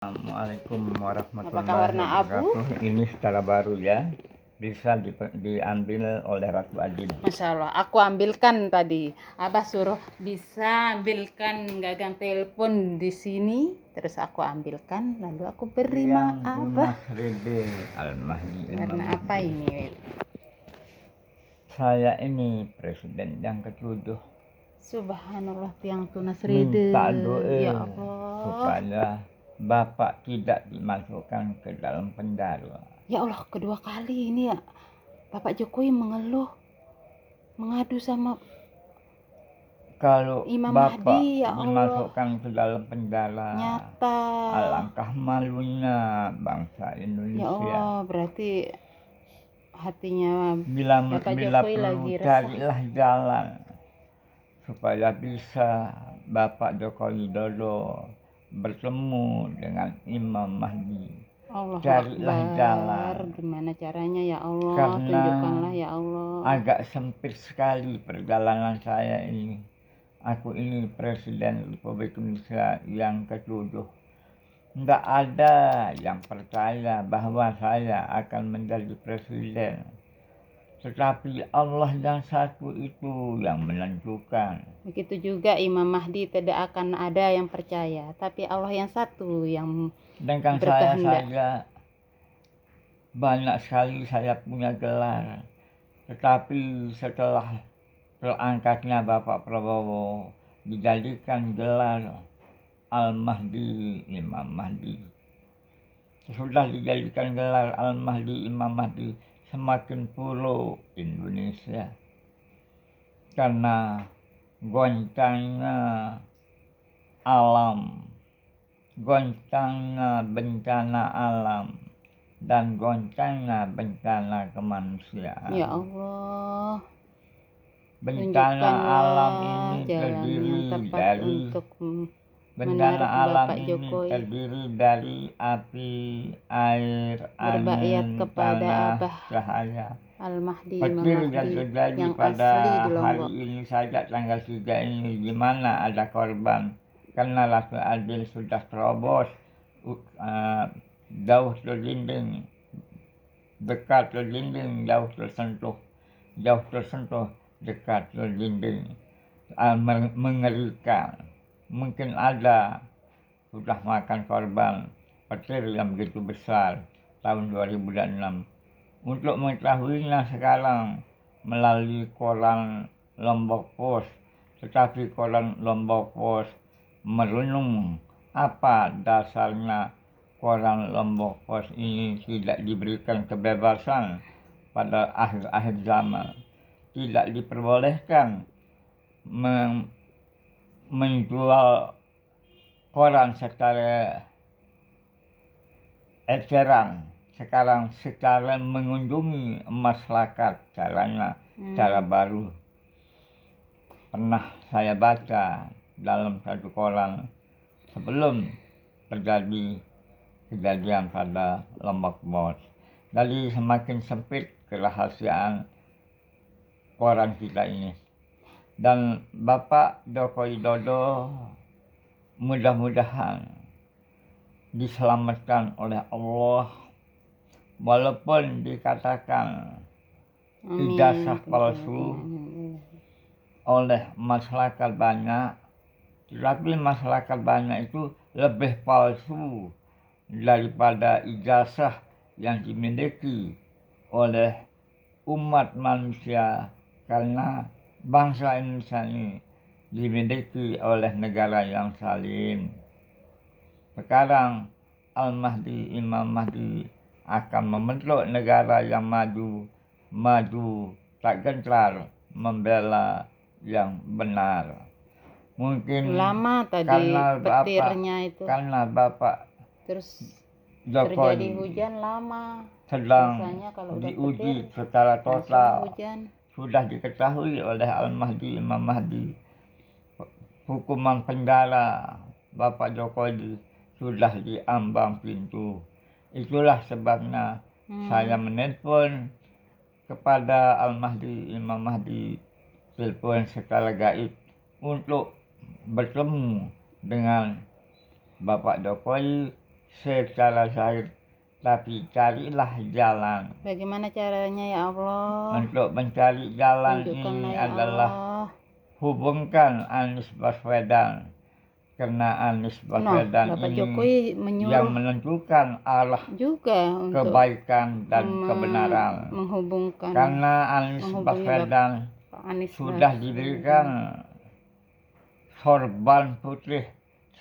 Assalamualaikum Apakah warahmatullahi warna abu? wabarakatuh. Ini secara baru ya, bisa diambil oleh Ratu Adin. Masya Allah, aku ambilkan tadi. Abah suruh bisa ambilkan gagang telepon di sini, terus aku ambilkan, lalu aku beri ma Abah. Mas Rede Al-Mahdi Warna apa ini? Saya ini presiden yang ke-7. Subhanallah, tiang tunas rede. Minta doa Ya Allah. supaya Bapak tidak dimasukkan ke dalam penjara. Ya Allah, kedua kali ini ya Bapak Jokowi mengeluh, mengadu sama Kalau Imam Bapak Mahdi, ya Allah. dimasukkan ke dalam penjara, Nyata. alangkah malunya bangsa Ya Indonesia. Allah, berarti hatinya Bila Bapak Jokowi perlu lagi resah. carilah jalan supaya bisa Bapak Joko Widodo bertemu dengan Imam Mahdi. Allah Carilah jalan, gimana caranya ya Allah, karena tunjukkanlah ya Allah. agak sempit sekali perjalanan saya ini. Aku ini Presiden Republik Indonesia yang ke-7. Tidak ada yang percaya bahwa saya akan menjadi presiden. Tetapi Allah yang satu itu yang menentukan. Begitu juga Imam Mahdi tidak akan ada yang percaya, tapi Allah yang satu yang Sedangkan saya saja banyak sekali saya punya gelar. Tetapi setelah terangkatnya Bapak Prabowo dijadikan gelar Al-Mahdi Imam Mahdi. Sudah dijadikan gelar Al-Mahdi Imam Mahdi, semakin pulau Indonesia. Karena goncangnya alam, goncangnya bencana alam, dan goncangnya bencana kemanusiaan. ya Allah, Bencana alam ini jalan terdiri yang tepat dari untuk bencana menarik alam Bapak ini Jokowi terdiri dari api, air, berbayat angin, kepada tanah, Abah cahaya. Al-Mahdi Imam Petir yang Mahdi terjadi yang pada asli di hari Lombok. ini saja tanggal 3 ini, di mana ada korban karena Ratu Adin sudah terobos jauh terlindung, dekat terlindung, jauh tersentuh, dekat terlindung. Mengerikan. Mungkin ada sudah makan korban petir yang begitu besar tahun 2006. Untuk mengetahuinya sekarang melalui koran Lombok Post, tetapi koran Lombok Post merenung apa dasarnya koran Lombok Post ini tidak diberikan kebebasan pada akhir-akhir zaman. Tidak diperbolehkan menjual koran secara eceran. Sekarang secara mengunjungi masyarakat, caranya cara baru. Pernah saya baca dalam satu koran sebelum terjadi kejadian pada Lombok Post. Jadi semakin sempit kerahasiaan koran kita ini. Dan Bapak Joko Widodo mudah-mudahan diselamatkan oleh Allah, walaupun dikatakan ijazah palsu oleh masyarakat banyak, tetapi masyarakat banyak itu lebih palsu daripada ijazah yang dimiliki oleh umat manusia, karena bangsa Indonesia ini dimiliki oleh negara yang salim. Sekarang Al-Mahdi Imam Mahdi akan membentuk negara yang maju tak gentar membela yang benar. Mungkin lama tadi petirnya itu, karena Bapak terus Jokowi terjadi hujan lama. sedang Biasanya kalau udah diuji petir secara langsung total. hujan. Sudah diketahui oleh Al-Mahdi Imam Mahdi hukuman penjara Bapak Jokowi sudah diambang pintu. Itulah sebabnya saya menelpon kepada Al-Mahdi Imam Mahdi, telepon secara gaib untuk bertemu dengan Bapak Jokowi secara zahir, tapi carilah jalan. Bagaimana caranya ya Allah? Untuk mencari jalan Tunjukkanlah ini ya adalah Allah. hubungkan Anies Baswedan. Karena Anies Baswedan Bapak ini Jokowi yang menyuruh menentukan arah juga untuk kebaikan dan kebenaran. menghubungkan Karena Anies menghubungi Baswedan Pak Anies sudah Baswedan. diberikan sorban putih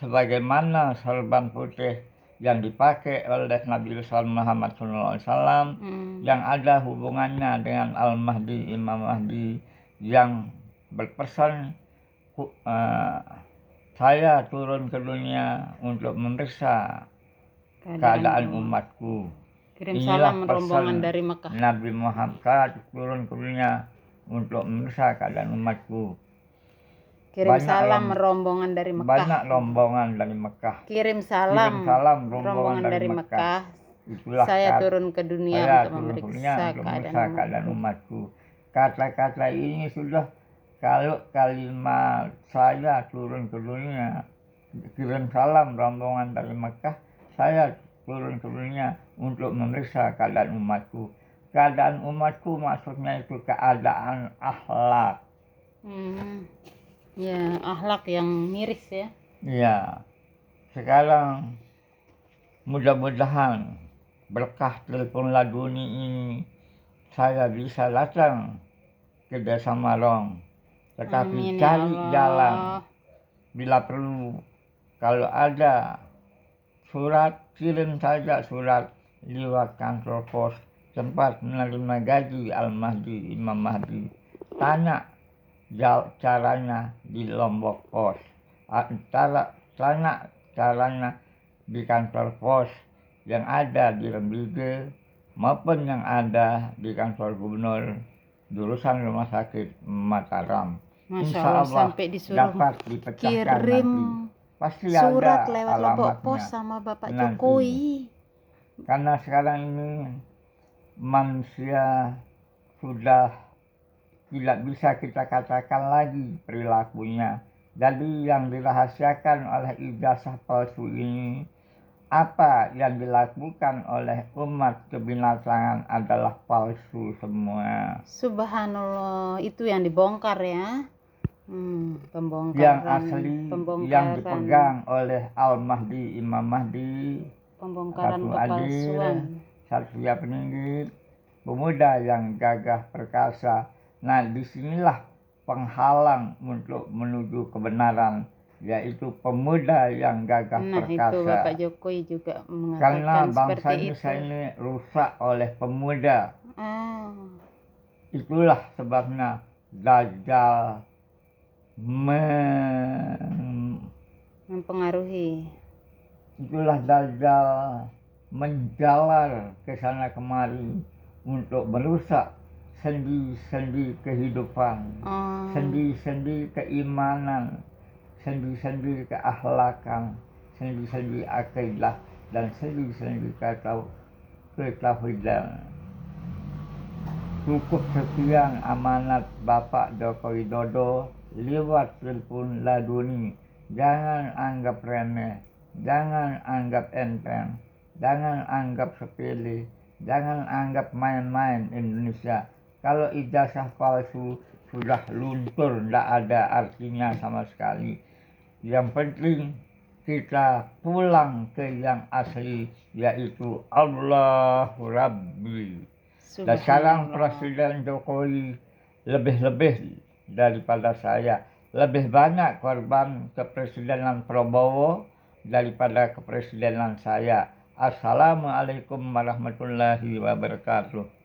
sebagaimana sorban putih yang dipakai oleh Nabi besar Muhammad SAW yang ada hubungannya dengan Al-Mahdi, Imam Mahdi yang berpesan saya turun ke dunia untuk memeriksa keadaan umatku. Kirim Inilah salam pesan rombongan dari Mekah. Nabi Muhammad, saya turun ke dunia untuk memeriksa keadaan umatku. Kirim salam rombongan dari Mekah. Banyak rombongan dari Mekah. Kirim salam rombongan dari Mekah. Itulah saya turun ke dunia untuk memeriksa keadaan umatku. Kata-kata ini sudah, kalau kalimat saya turun ke dunia, kirim salam rombongan dari Mekah, saya turun ke dunia untuk memeriksa keadaan umatku. Keadaan umatku maksudnya itu keadaan akhlak. Ya, akhlak yang miris ya. Ya, sekarang mudah-mudahan berkah telepon laduni ini saya bisa datang ke Desa Marong. Tetapi cari jalan, bila perlu, kalau ada surat, kirim saja surat lewat kantor pos tempat menerima gaji Al-Mahdi, Imam Mahdi. Tanya caranya di Lombok Pos, tanya caranya di kantor pos yang ada di Rembige maupun yang ada di kantor gubernur jurusan rumah sakit Mataram. Insya Allah sampai disuruh dapat dipecahkan kirim nanti. Pasti surat ada lewat Lombok Pos alamatnya sama Bapak nanti. Jokowi. Karena sekarang ini manusia sudah tidak bisa kita katakan lagi perilakunya. Jadi yang dirahasiakan oleh ijazah palsu ini, apa yang dilakukan oleh umat kebinatangan adalah palsu semua. Subhanallah, itu yang dibongkar ya. Pembongkaran. Yang asli yang dipegang oleh Al-Mahdi, Imam Mahdi, pembongkaran Ratu kepalsuan. Satria Peningit, pemuda yang gagah perkasa. Nah, disinilah penghalang untuk menuju kebenaran, yaitu pemuda yang gagah perkasa. Itu Bapak Jokowi juga mengatakan karena bangsa Indonesia ini rusak oleh pemuda. Itulah sebabnya Dajjal mempengaruhi. Itulah Dajjal menjalar ke sana kemari untuk merusak sendi-sendi kehidupan, sendi-sendi keimanan, sendi-sendi keakhlakan, sendi-sendi akidah, dan sendi-sendi ketauhidan. Cukup sekian amanat Bapak Joko Widodo lewat telepon laduni. Jangan anggap remeh, jangan anggap enteng, jangan anggap sepele, jangan anggap main-main Indonesia. Kalau ijazah palsu sudah luntur, tidak ada artinya sama sekali. Yang penting kita pulang ke yang asli, yaitu Allahu Rabbi. Dan sekarang Presiden Jokowi lebih-lebih daripada saya, lebih banyak korban kepresidenan Prabowo daripada kepresidenan saya. Assalamualaikum warahmatullahi wabarakatuh.